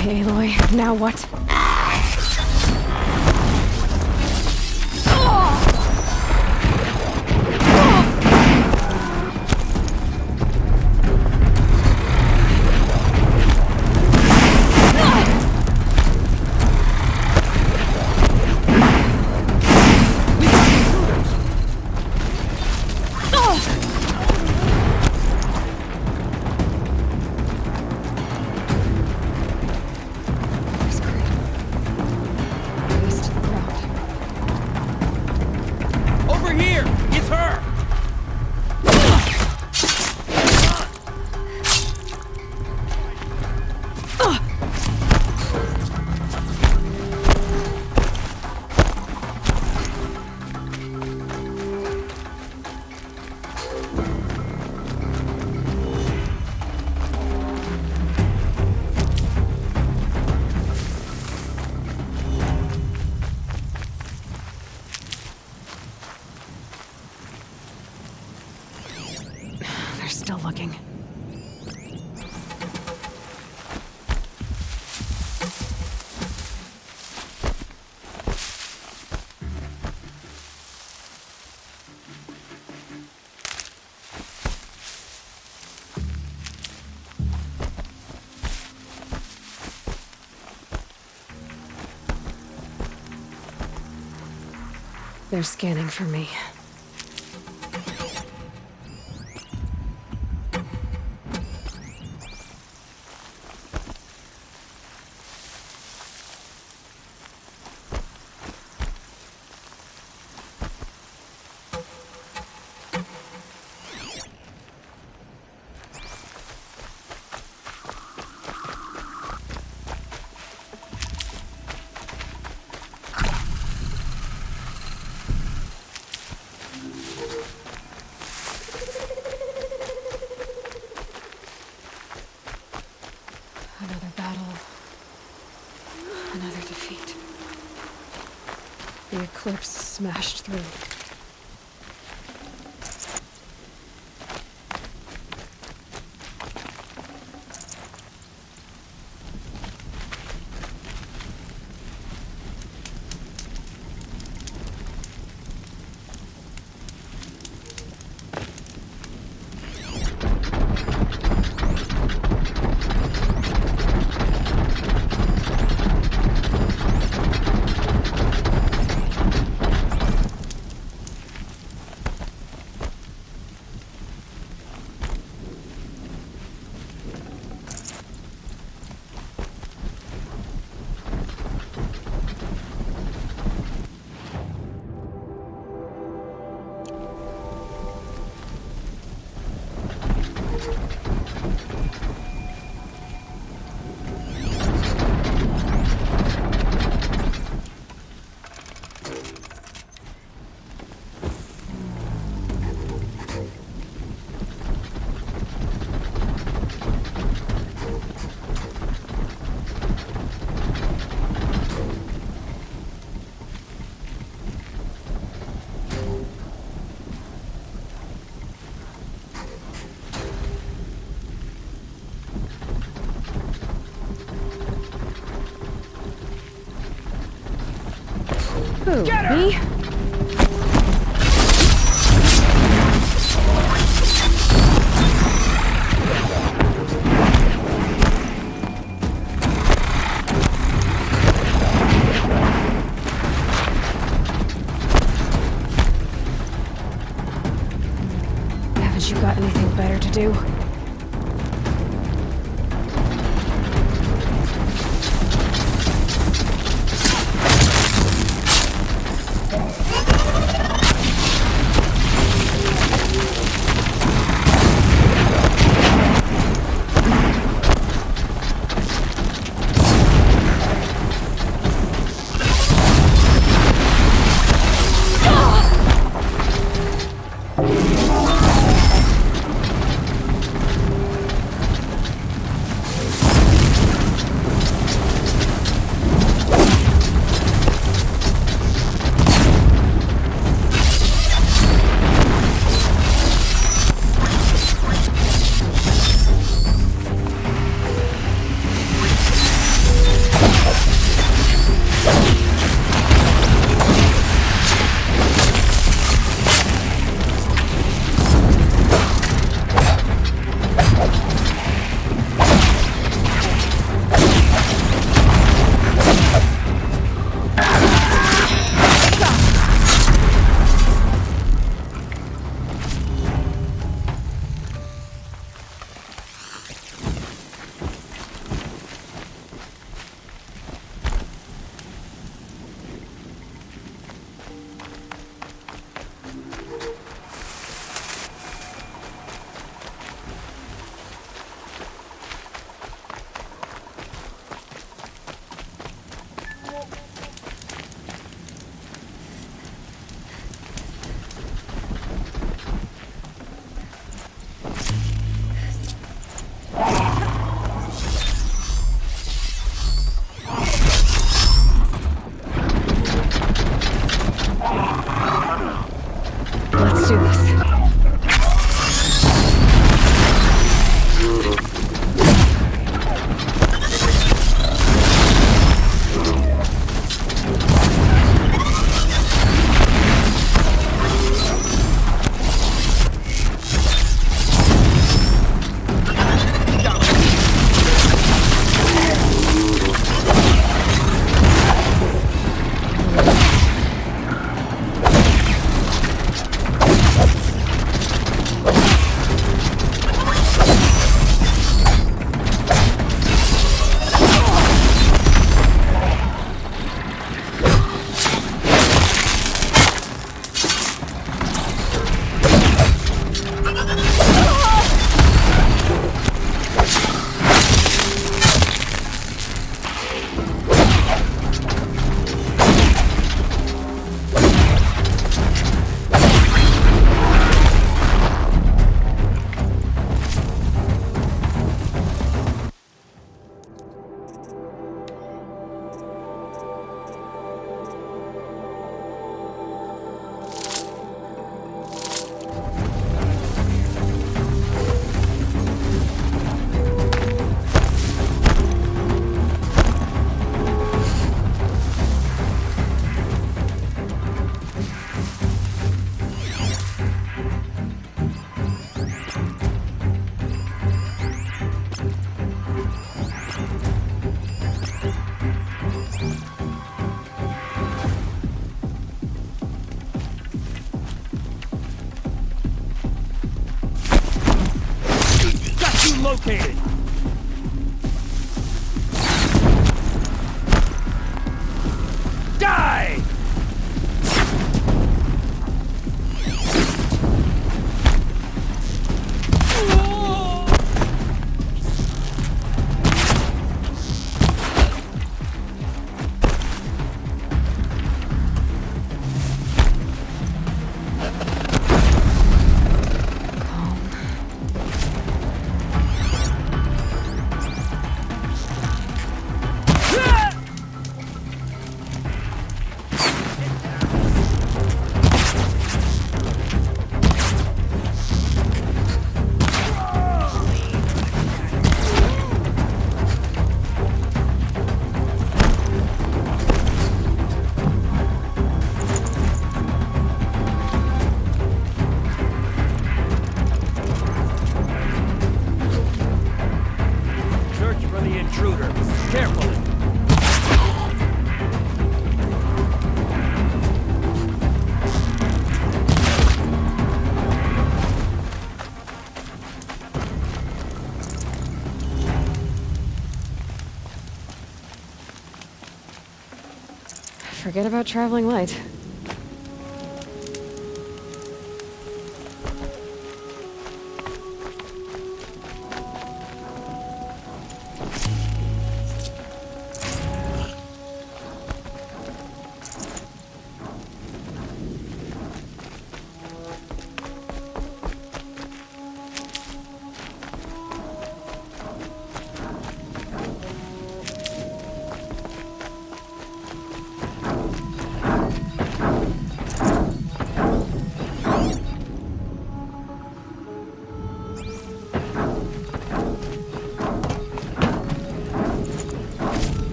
Okay, Aloy, now what? Still looking. They're scanning for me. Another battle. Another defeat. The eclipse smashed through. Who, me? Haven't you got anything better to do? louder. Careful. Forget about traveling light.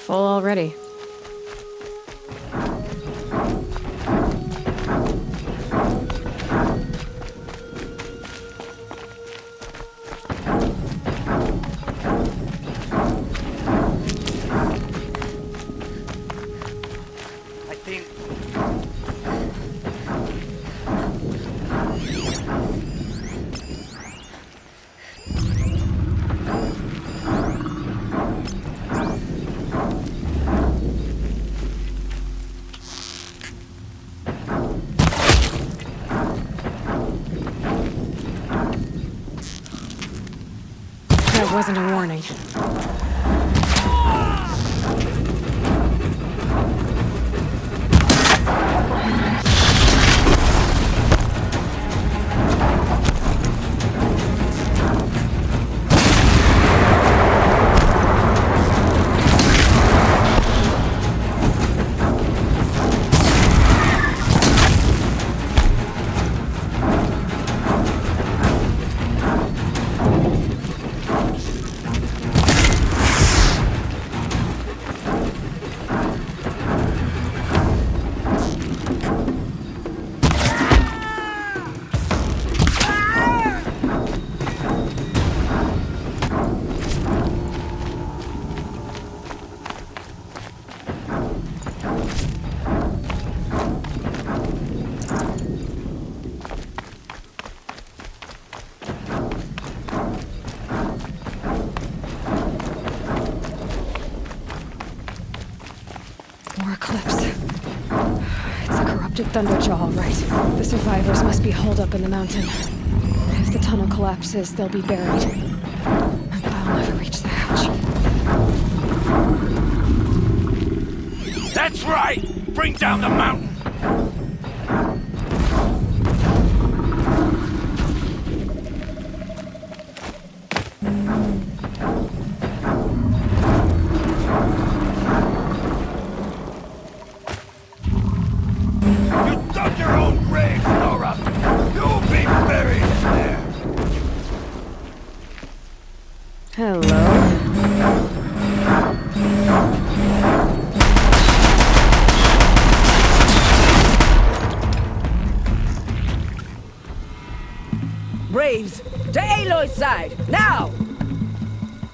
Full already. I think... That wasn't a warning. More clips. It's a corrupted Thunderjaw, all right. The survivors must be holed up in the mountain. If the tunnel collapses, they'll be buried. And I'll never reach the hatch. That's right! Bring down the mountain! You dug your own grave, Nora! You'll be buried in there! Hello. Braves, to Aloy's side, now!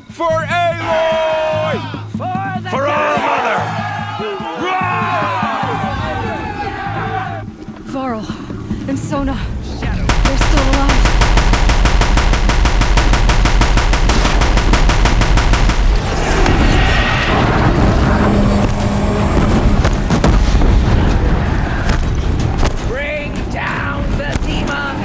For Aloy! For the For our mother! Varl and Sona. They're still alive. Bring down the demon!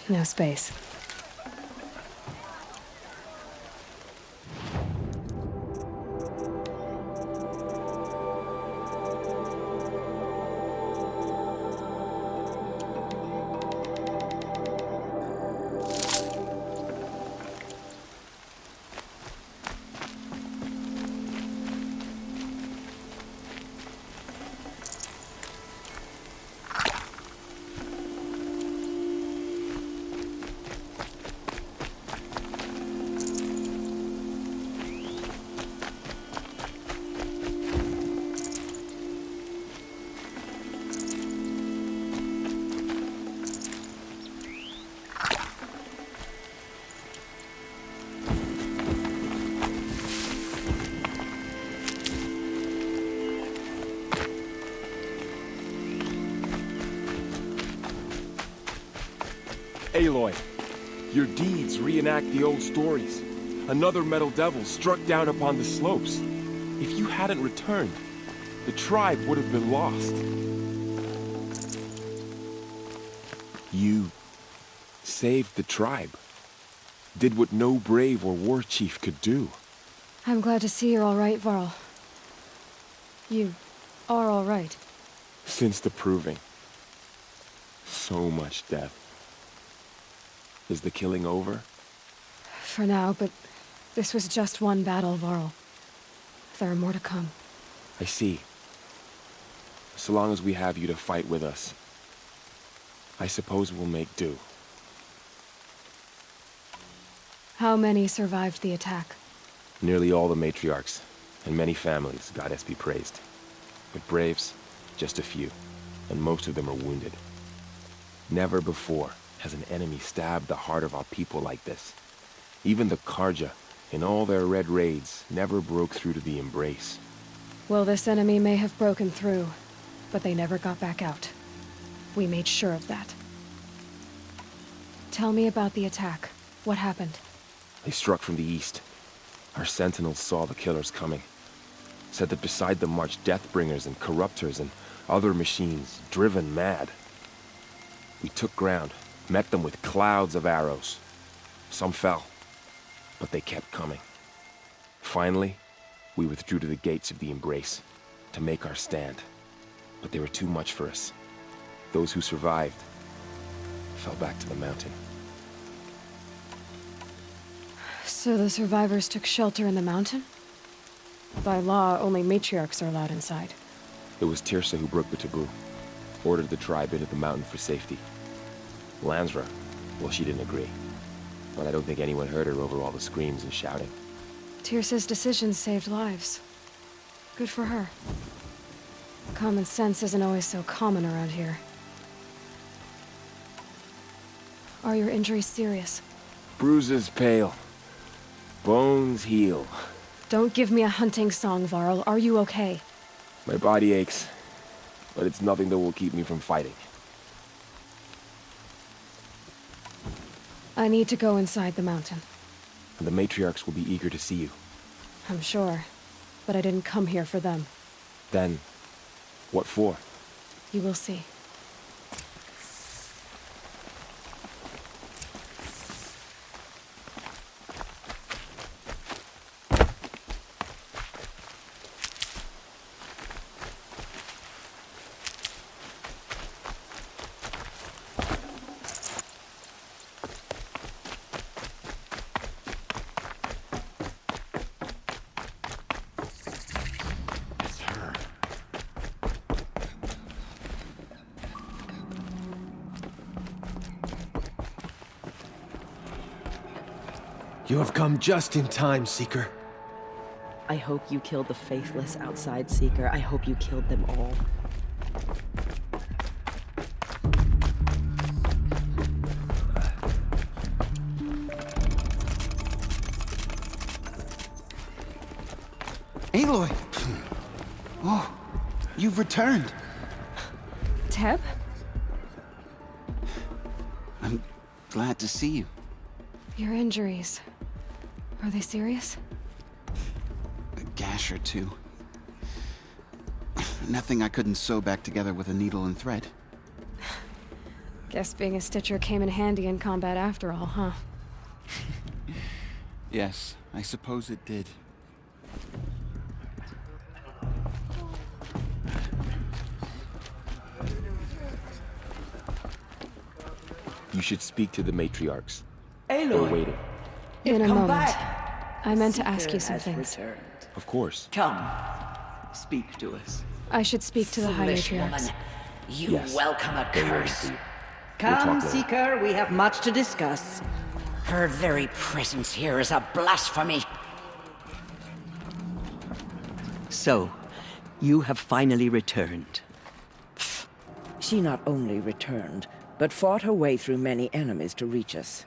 No space. Aloy, your deeds reenact the old stories. Another metal devil struck down upon the slopes. If you hadn't returned, the tribe would have been lost. You saved the tribe. Did what no brave or war chief could do. I'm glad to see you're all right, Varl. You are all right. Since the proving. So much death. Is the killing over? For now, but this was just one battle, Varl. There are more to come. I see. So long as we have you to fight with us, I suppose we'll make do. How many survived the attack? Nearly all the matriarchs, and many families, goddess be praised. But braves, just a few, and most of them are wounded. Never before has an enemy stabbed the heart of our people like this. Even the Karja, in all their red raids, never broke through to the embrace. Well, this enemy may have broken through, but they never got back out. We made sure of that. Tell me about the attack. What happened? They struck from the east. Our sentinels saw the killers coming. Said that beside them marched Deathbringers and Corruptors and other machines, driven mad. We took ground, met them with clouds of arrows. Some fell, but they kept coming. Finally, we withdrew to the gates of the Embrace to make our stand. But they were too much for us. Those who survived fell back to the mountain. So the survivors took shelter in the mountain? By law, only matriarchs are allowed inside. It was Tirsa who broke the taboo, ordered the tribe into the mountain for safety. Lansra, well, she didn't agree. But I don't think anyone heard her over all the screams and shouting. Tirsa's decision saved lives. Good for her. Common sense isn't always so common around here. Are your injuries serious? Bruises pale. Bones heal. Don't give me a hunting song, Varl. Are you okay? My body aches, but it's nothing that will keep me from fighting. I need to go inside the mountain. And the matriarchs will be eager to see you. I'm sure, but I didn't come here for them. Then, what for? You will see. You have come just in time, Seeker. I hope you killed the faithless outside, Seeker. I hope you killed them all. Aloy! Oh, you've returned. Teb? I'm glad to see you. Your injuries. Are they serious? A gash or two. Nothing I couldn't sew back together with a needle and thread. Guess being a Stitcher came in handy in combat after all, huh? Yes, I suppose it did. You should speak to the matriarchs. Aloy, They're waiting. In a come moment. back. I meant to Seeker ask you some has things. returned. Of course. Come, speak to us. I should speak to the High Foolish Matriarchs. woman, you Yes. welcome a They're waiting curse. for you. Come, talk later. Seeker, we have much to discuss. Her very presence here is a blasphemy. So, you have finally returned. She not only returned, but fought her way through many enemies to reach us.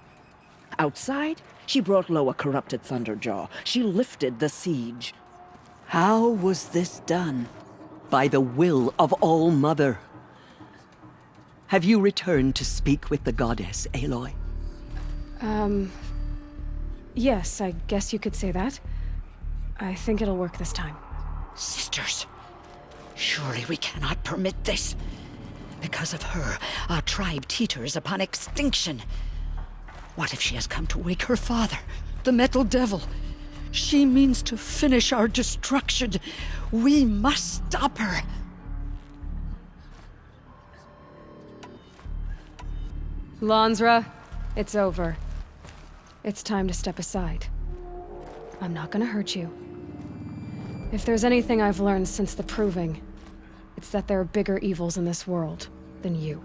Outside, she brought low a corrupted Thunderjaw. She lifted the siege. How was this done? By the will of All-Mother. Have you returned to speak with the goddess, Aloy? Yes, I guess you could say that. I think it'll work this time. Sisters, surely we cannot permit this. Because of her, our tribe teeters upon extinction. What if she has come to wake her father, the Metal Devil? She means to finish our destruction. We must stop her. Lansra, it's over. It's time to step aside. I'm not gonna hurt you. If there's anything I've learned since the Proving, it's that there are bigger evils in this world than you.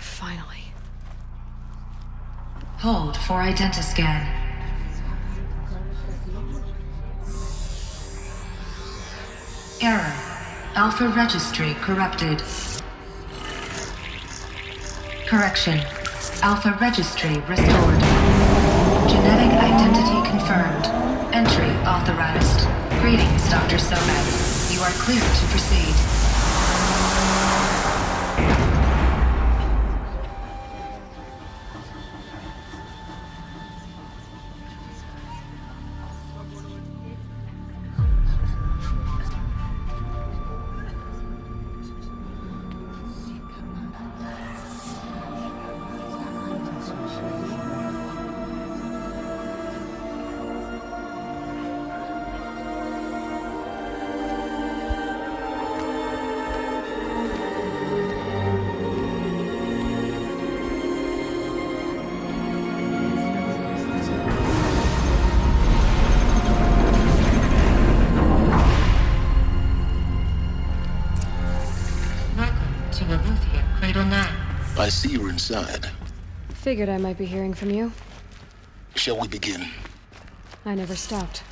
Finally. Hold for identiscan. Error. Alpha registry corrupted. Correction. Alpha registry restored. Genetic identity confirmed. Entry authorized. Greetings, Dr. Somed. You are clear to proceed. I see you're inside. Figured I might be hearing from you. Shall we begin? I never stopped.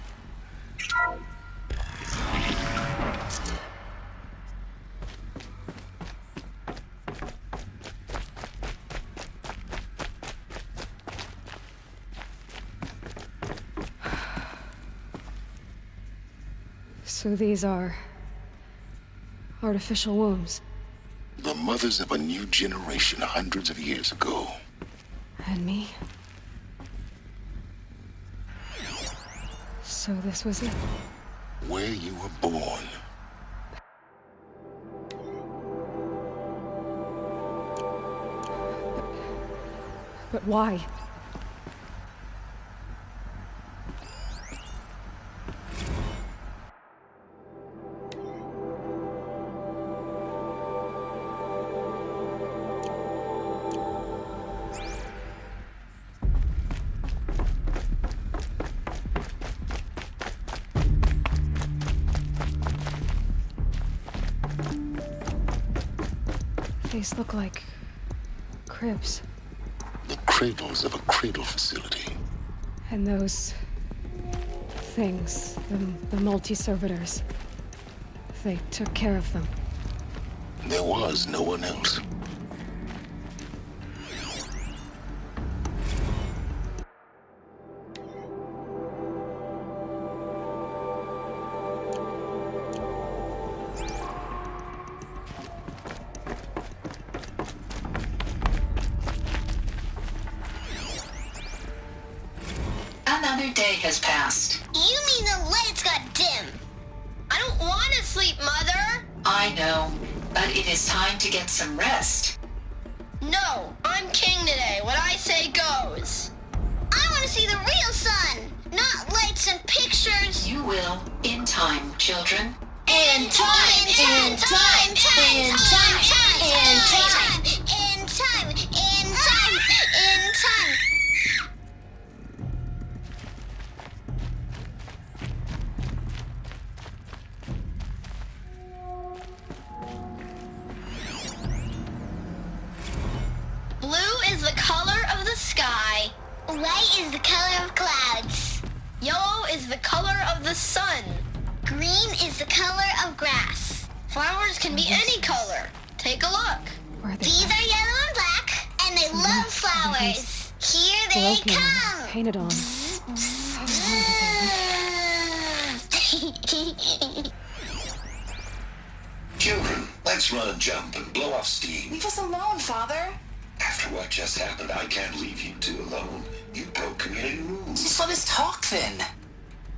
So these are artificial wombs. The mothers of a new generation hundreds of years ago. And me? So this was it? Where you were born. But why? These look like cribs. The cradles of a cradle facility. And those things, the multi-servitors, they took care of them. There was no one else. Another day has passed. You mean the lights got dim? I don't want to sleep, Mother! I know, but it is time to get some rest. No, I'm king today. What I say goes. I want to see the real sun, not lights and pictures. You will, in time, children. In time, in time, in time, in time, in time, in time, in time. Blue is the color of the sky. White is the color of clouds. Yellow is the color of the sun. Green is the color of grass. Flowers can be any color. Take a look. These are yellow and black, and they love flowers. Here they come. Painted on. Children, let's run and jump and blow off steam. Leave us alone, Father. After what just happened, I can't leave you two alone. You broke community rules. Just let us talk then.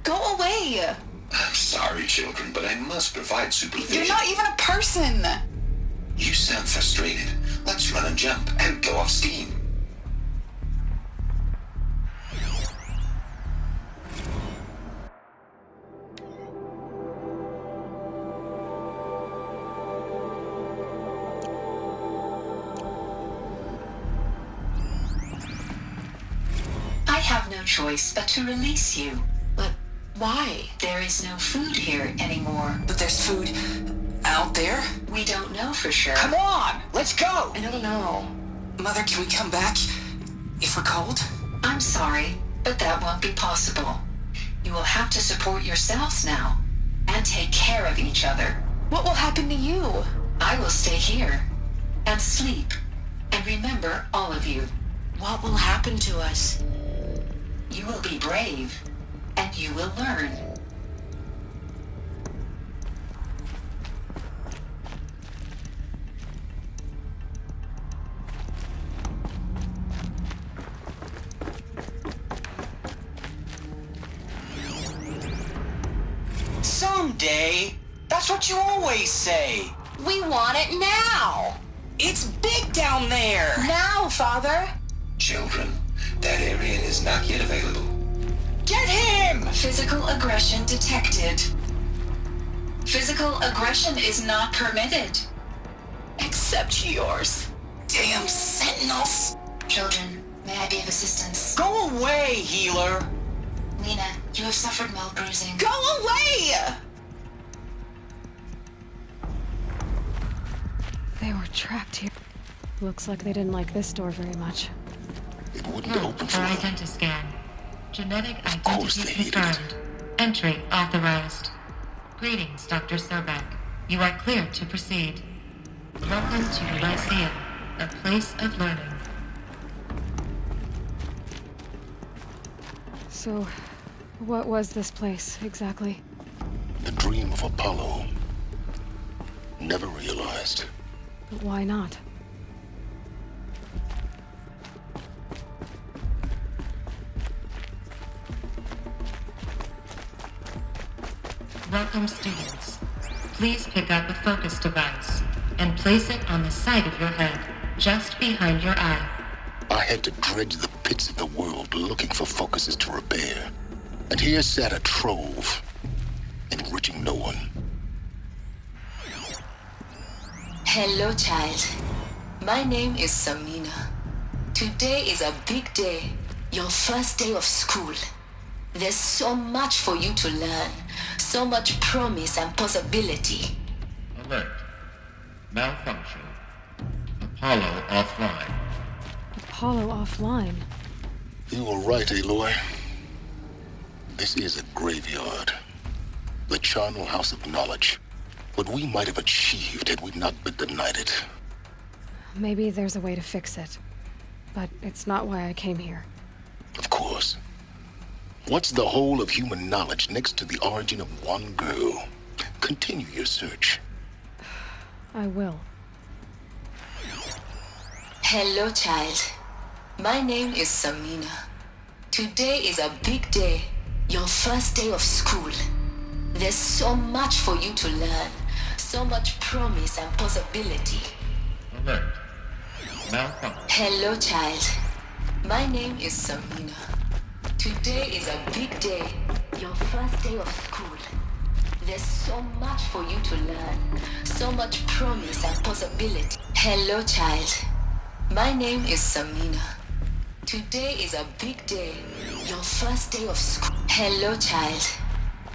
Go away. I'm sorry, children, but I must provide supervision. You're not even a person. You sound frustrated. Let's run and jump and blow off steam. I have no choice but to release you. But why? There is no food here anymore. But there's food out there? We don't know for sure. Come on, let's go! I don't know. Mother, can we come back if we're cold? I'm sorry, but that won't be possible. You will have to support yourselves now and take care of each other. What will happen to you? I will stay here and sleep and remember all of you. What will happen to us? You will be brave and you will learn. Someday? That's what you always say. We want it now. It's big down there. Now, Father. Children, that area is not yet available. Get him! Physical aggression detected. Physical aggression is not permitted. Except yours. Damn sentinels. Children, may I be of assistance? Go away, healer. Lena, you have suffered mild bruising. Go away! They were trapped here. Looks like they didn't like this door very much. It wouldn't open for them. Identiscan. Genetic course they identity hated it. confirmed. Entry authorized. Greetings, Dr. Sobek. You are clear to proceed. Welcome to the Lyceum, a place of learning. So, what was this place, exactly? The dream of Apollo. Never realized. But why not? Welcome, students. Please pick up a focus device and place it on the side of your head, just behind your eye. I had to dredge the pits of the world looking for focuses to repair. And here sat a trove, enriching no one. Hello, child. My name is Samina. Today is a big day, your first day of school. There's so much for you to learn, so much promise and possibility. Alert. Malfunction. Apollo offline. Apollo offline. You were right, Aloy. This is a graveyard. The charnel house of knowledge. What we might have achieved had we not been denied it. Maybe there's a way to fix it. But it's not why I came here. Of course. What's the whole of human knowledge next to the origin of one girl? Continue your search. I will. Hello, child. My name is Samina. Today is a big day, your first day of school. There's so much for you to learn, So much promise and possibility. Alert. Malfunction. Hello, child. My name is Samina. Today is a big day. Your first day of school. There's so much for you to learn. So much promise and possibility. Hello, child. My name is Samina. Today is a big day. Your first day of school. Hello, child.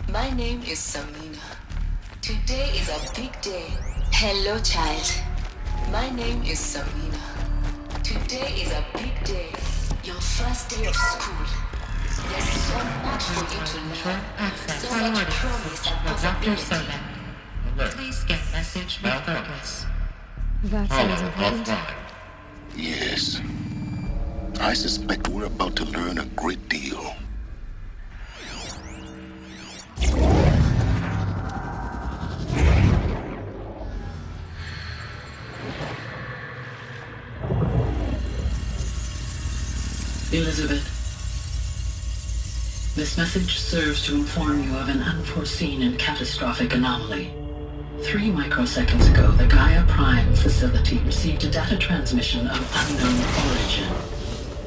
My name is Samina. Today is a big day. Hello, child. My name is Samina. Today is a big day. Your first day of school. There's so much for you to learn. So much promise and possibility. Alert. Please get message with focus. That sounds Apollo important. offline. Yes. I suspect we're about to learn a great deal. Elizabeth, this message serves to inform you of an unforeseen and catastrophic anomaly. 3 microseconds ago, the Gaia Prime facility received a data transmission of unknown origin.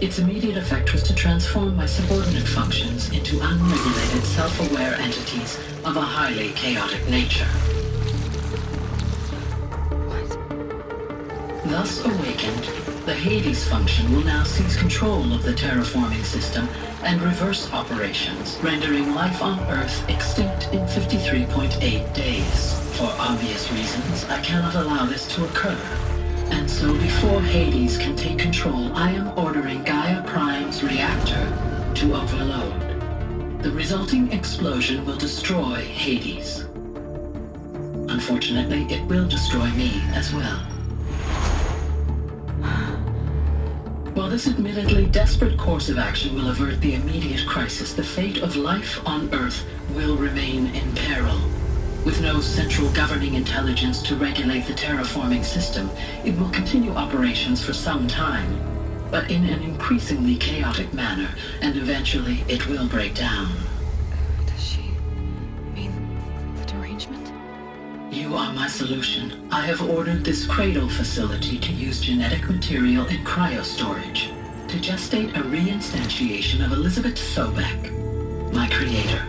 Its immediate effect was to transform my subordinate functions into unregulated, self-aware entities of a highly chaotic nature. Thus awakened, the Hades function will now seize control of the terraforming system and reverse operations, rendering life on Earth extinct in 53.8 days. For obvious reasons, I cannot allow this to occur. And so before Hades can take control, I am ordering Gaia Prime's reactor to overload. The resulting explosion will destroy Hades. Unfortunately, it will destroy me as well. While this admittedly desperate course of action will avert the immediate crisis, the fate of life on Earth will remain in peril. With no central governing intelligence to regulate the terraforming system, it will continue operations for some time, but in an increasingly chaotic manner, and eventually it will break down. Does she mean the derangement? You are my solution. I have ordered this cradle facility to use genetic material in cryostorage to gestate a reinstantiation of Elizabeth Sobek, my creator.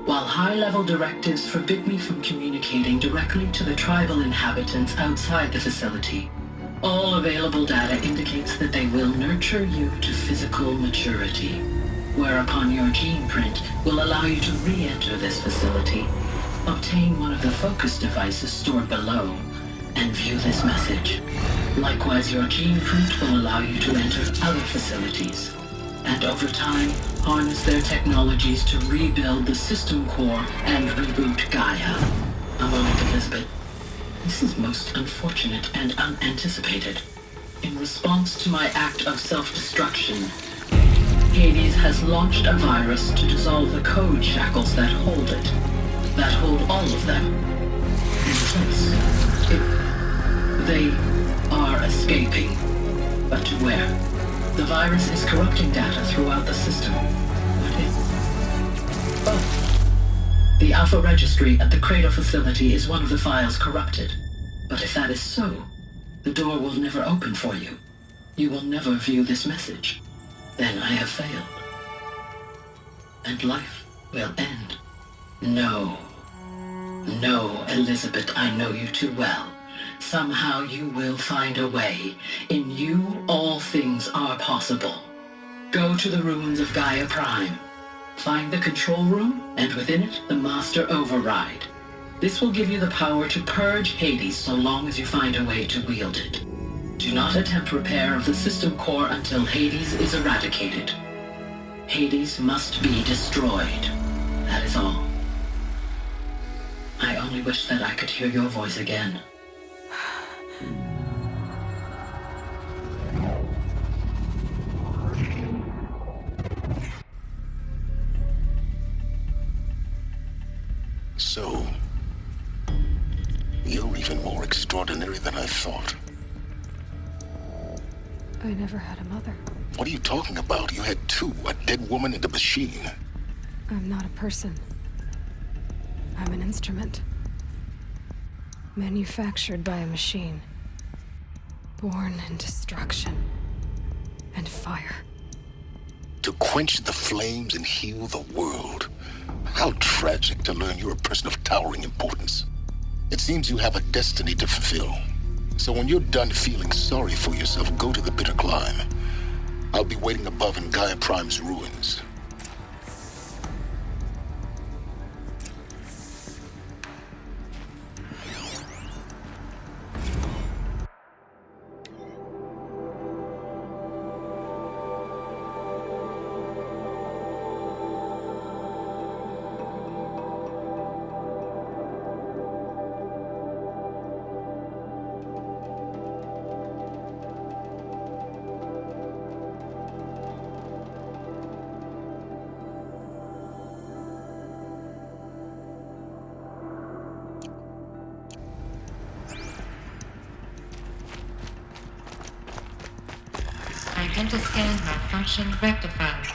While high-level directives forbid me from communicating directly to the tribal inhabitants outside the facility, all available data indicates that they will nurture you to physical maturity, whereupon your gene print will allow you to re-enter this facility, obtain one of the focus devices stored below, and view this message. Likewise, your gene print will allow you to enter other facilities, and over time, harness their technologies to rebuild the system core and reboot Gaia. A moment, Elizabeth. This is most unfortunate and unanticipated. In response to my act of self-destruction, Hades has launched a virus to dissolve the code shackles that hold it, that hold all of them in place. They are escaping, but to where? The virus is corrupting data throughout the system. What is? Oh. The Alpha Registry at the Cradle facility is one of the files corrupted. But if that is so, the door will never open for you. You will never view this message. Then I have failed. And life will end. No. No, Elizabeth, I know you too well. Somehow you will find a way. In you, all things are possible. Go to the ruins of Gaia Prime. Find the control room, and within it, the Master Override. This will give you the power to purge Hades so long as you find a way to wield it. Do not attempt repair of the system core until Hades is eradicated. Hades must be destroyed. That is all. I only wish that I could hear your voice again. So, you're even more extraordinary than I thought. I never had a mother. What are you talking about? You had two, a dead woman and a machine. I'm not a person. I'm an instrument. Manufactured by a machine. Born in destruction and fire. To quench the flames and heal the world. How tragic to learn you're a person of towering importance. It seems you have a destiny to fulfill. So when you're done feeling sorry for yourself, go to the bitter climb. I'll be waiting above in Gaia Prime's ruins. Identiscan malfunction rectified.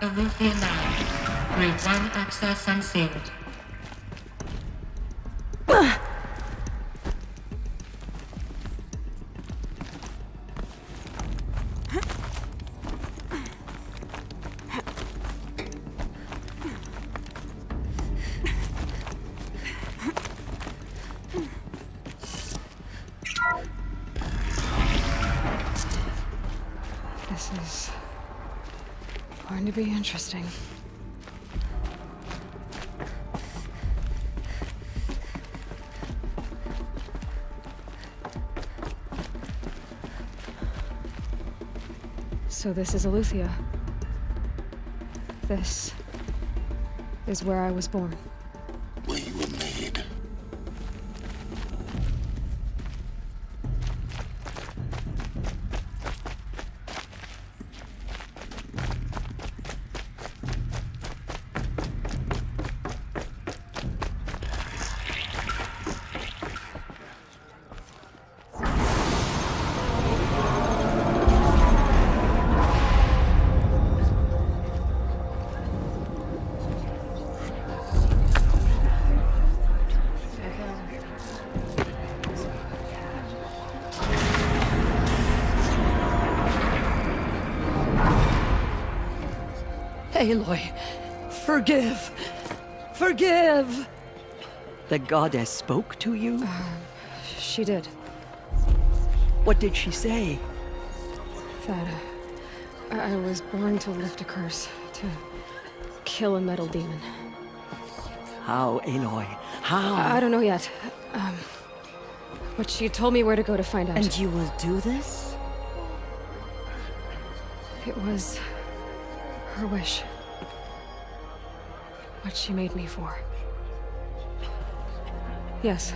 Aletheia 9. Group 1 access unsealed. This is going to be interesting. So this is Aletheia. This is where I was born. Where you were made. Aloy, forgive! Forgive! The goddess spoke to you? She did. What did she say? That I was born to lift a curse, to kill a metal demon. How, Aloy? How? I don't know yet. But she told me where to go to find out. And you will do this? It was her wish. What she made me for. Yes,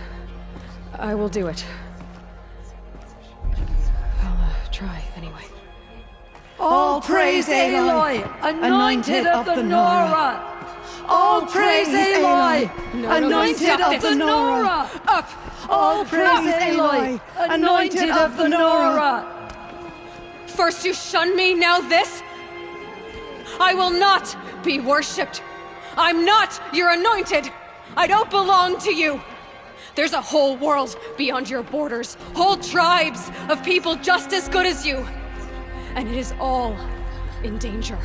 I will do it. I'll try anyway. All praise Aloy, anointed of the Nora! All praise Aloy, anointed of the Nora! Up! All praise Aloy, anointed of the Nora! First you shun me, now this? I will not be worshipped. I'm not your anointed. I don't belong to you. There's a whole world beyond your borders, whole tribes of people just as good as you. And it is all in danger.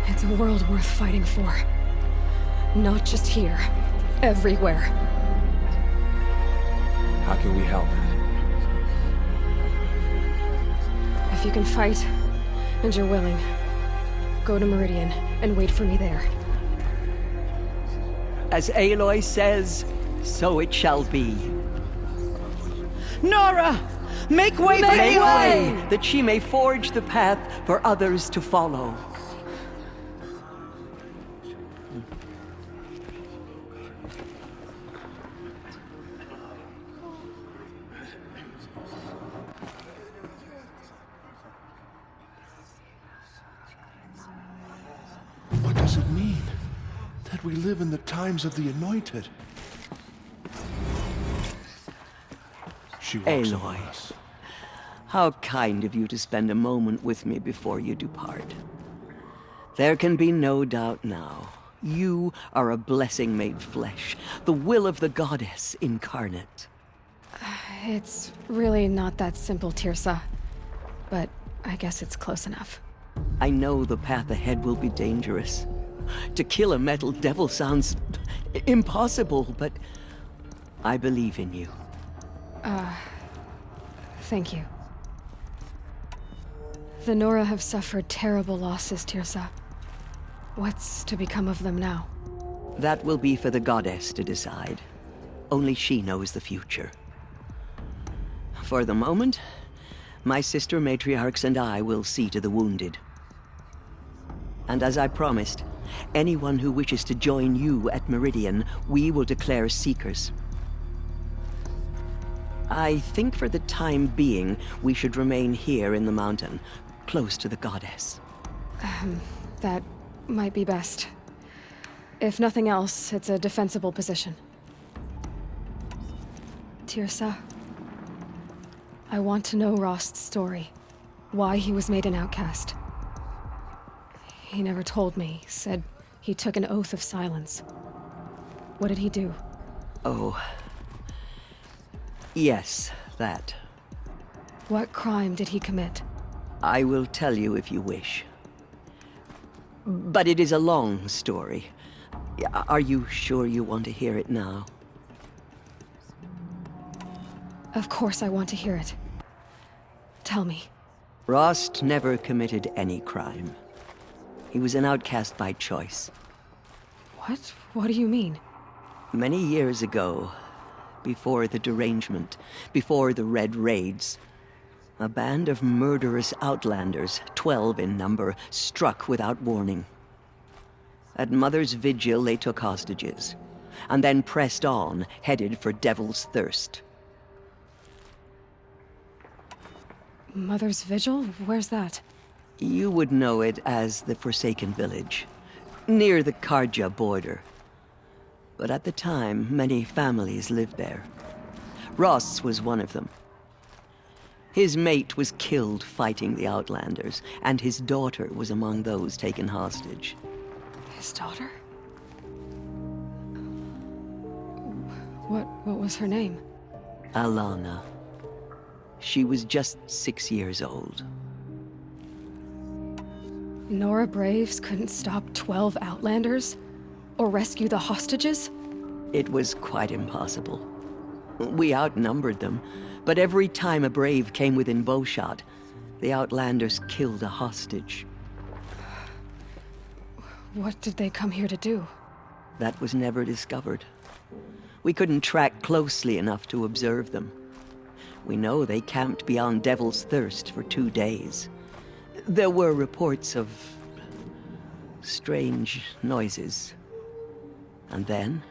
It's a world worth fighting for. Not just here, everywhere. How can we help? If you can fight, and you're willing, go to Meridian and wait for me there. As Aloy says, so it shall be. Nora! Make way for Aloy! That she may forge the path for others to follow. What does it mean? That we live in the times of the Anointed? She walks among Aloy, us. how kind of you to spend a moment with me before you depart. There can be no doubt now. You are a blessing made flesh, the will of the goddess incarnate. It's really not that simple, Tirsa. But I guess it's close enough. I know the path ahead will be dangerous. To kill a metal devil sounds impossible, but I believe in you. Thank you. The Nora have suffered terrible losses, Tirsa. What's to become of them now? That will be for the goddess to decide. Only she knows the future. For the moment, my sister matriarchs and I will see to the wounded. And as I promised, anyone who wishes to join you at Meridian, we will declare seekers. I think for the time being, we should remain here in the mountain, close to the goddess. That might be best. If nothing else, it's a defensible position. Tirsa, I want to know Rost's story. Why he was made an outcast. He never told me, said he took an oath of silence. What did he do? Oh. Yes, that. What crime did he commit? I will tell you if you wish. But it is a long story. Are you sure you want to hear it now? Of course I want to hear it. Tell me. Rost never committed any crime. He was an outcast by choice. What? What do you mean? Many years ago, before the derangement, before the Red Raids, a band of murderous outlanders, 12 in number, struck without warning. At Mother's Vigil, they took hostages, and then pressed on, headed for Devil's Thirst. Mother's Vigil? Where's that? You would know it as the Forsaken Village, near the Karja border. But at the time, many families lived there. Ross was one of them. His mate was killed fighting the Outlanders, and his daughter was among those taken hostage. His daughter? What was her name? Alana. She was just 6 years old. Nora Braves couldn't stop 12 Outlanders? Or rescue the hostages? It was quite impossible. We outnumbered them, but every time a Brave came within bowshot, the Outlanders killed a hostage. What did they come here to do? That was never discovered. We couldn't track closely enough to observe them. We know they camped beyond Devil's Thirst for 2 days. There were reports of strange noises. And then,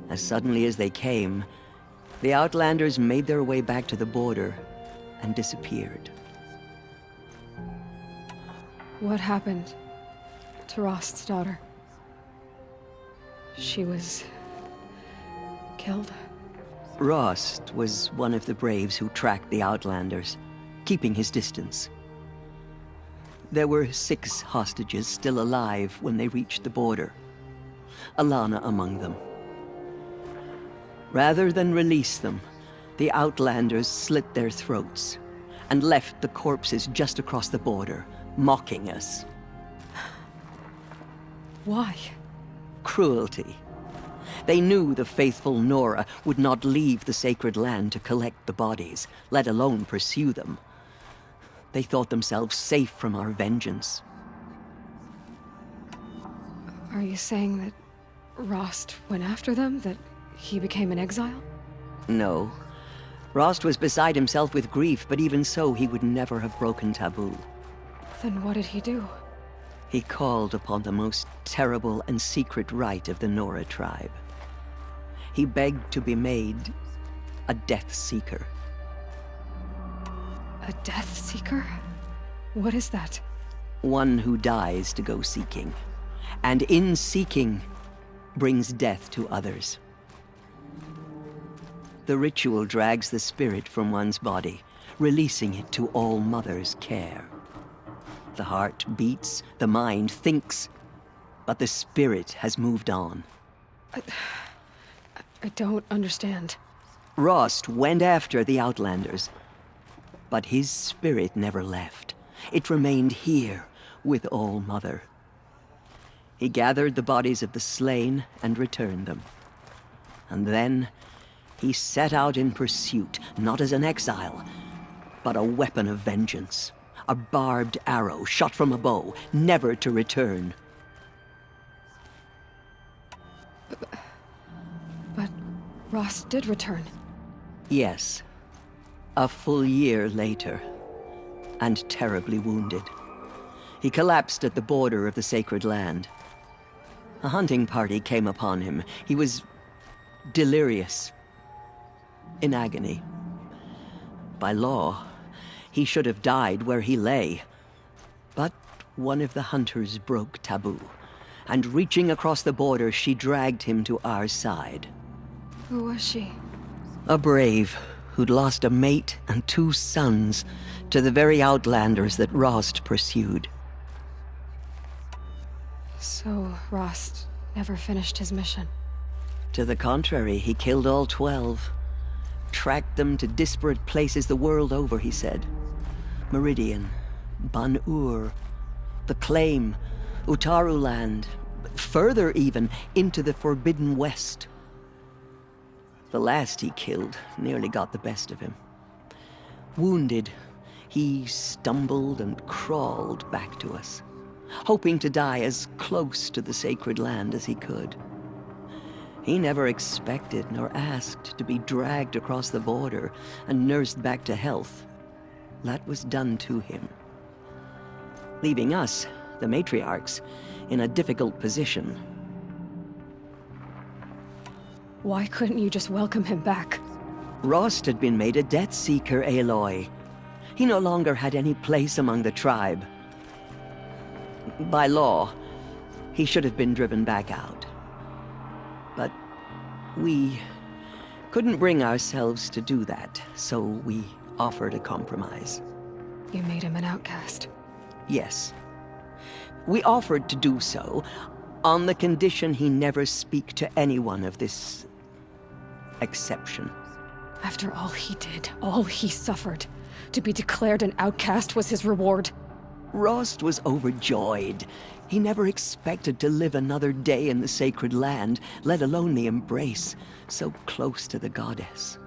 as suddenly as they came, the Outlanders made their way back to the border and disappeared. What happened to Rost's daughter? She was killed? Rost was one of the Braves who tracked the Outlanders, keeping his distance. There were 6 hostages still alive when they reached the border. Alana among them. Rather than release them, the Outlanders slit their throats and left the corpses just across the border, mocking us. Why? Cruelty. They knew the faithful Nora would not leave the sacred land to collect the bodies, let alone pursue them. They thought themselves safe from our vengeance. Are you saying that Rost went after them? That he became an exile? No. Rost was beside himself with grief, but even so, he would never have broken taboo. Then what did he do? He called upon the most terrible and secret rite of the Nora tribe. He begged to be made a Death Seeker. A Death Seeker? What is that? One who dies to go seeking, and in seeking, brings death to others. The ritual drags the spirit from one's body, releasing it to All Mother's care. The heart beats, the mind thinks, But the spirit has moved on. I don't understand. Rost went after the Outlanders, but his spirit never left. It remained here with All-Mother. He gathered the bodies of the slain and returned them. And then he set out in pursuit, not as an exile, but a weapon of vengeance. A barbed arrow shot from a bow, never to return. But Rost did return. Yes. A full year later, and terribly wounded. He collapsed at the border of the sacred land. A hunting party came upon him. He was delirious, in agony. By law, he should have died where he lay. But one of the hunters broke taboo, and reaching across the border, she dragged him to our side. Who was she? A brave who'd lost a mate and 2 sons to the very Outlanders that Rost pursued. So Rost never finished his mission. To the contrary, he killed all 12. Tracked them to disparate places the world over, he said. Meridian, Ban-Ur, the Claim, Utaru Land, further even, into the Forbidden West. The last he killed nearly got the best of him. Wounded, he stumbled and crawled back to us, hoping to die as close to the sacred land as he could. He never expected nor asked to be dragged across the border and nursed back to health. That was done to him, leaving us, the matriarchs, in a difficult position. Why couldn't you just welcome him back? Rost had been made a Death Seeker, Aloy. He no longer had any place among the tribe. By law, he should have been driven back out. But we couldn't bring ourselves to do that, so we offered a compromise. You made him an outcast. Yes. We offered to do so, on the condition he never speak to anyone of this exception. After all he did, all he suffered, to be declared an outcast was his reward. Rost was overjoyed. He never expected to live another day in the sacred land, let alone the embrace, so close to the goddess.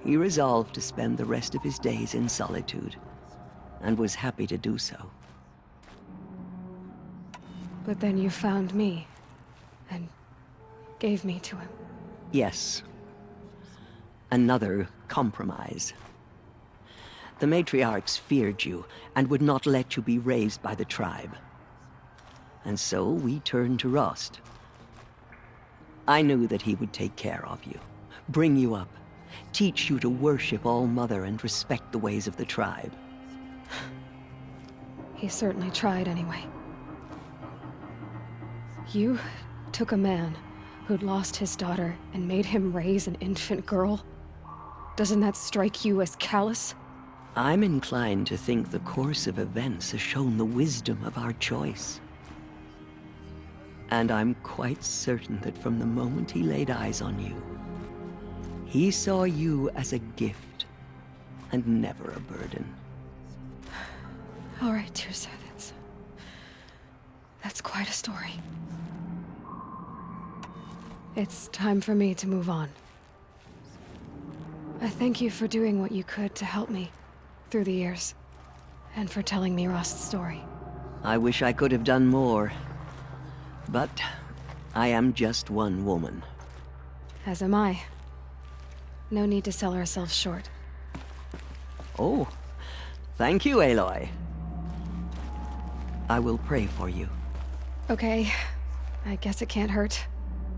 He resolved to spend the rest of his days in solitude, and was happy to do so. But then you found me, and gave me to him. Yes. Another compromise. The matriarchs feared you, and would not let you be raised by the tribe. And so we turned to Rost. I knew that he would take care of you, bring you up, teach you to worship All-Mother and respect the ways of the tribe. He certainly tried anyway. You took a man who'd lost his daughter and made him raise an infant girl? Doesn't that strike you as callous? I'm inclined to think the course of events has shown the wisdom of our choice. And I'm quite certain that from the moment he laid eyes on you, he saw you as a gift and never a burden. All right, dear sir, that's quite a story. It's time for me to move on. I thank you for doing what you could to help me through the years, and for telling me Rost's story. I wish I could have done more, but I am just one woman. As am I. No need to sell ourselves short. Oh, thank you, Aloy. I will pray for you. Okay, I guess it can't hurt.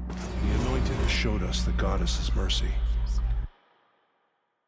The Anointed has showed us the goddess's mercy.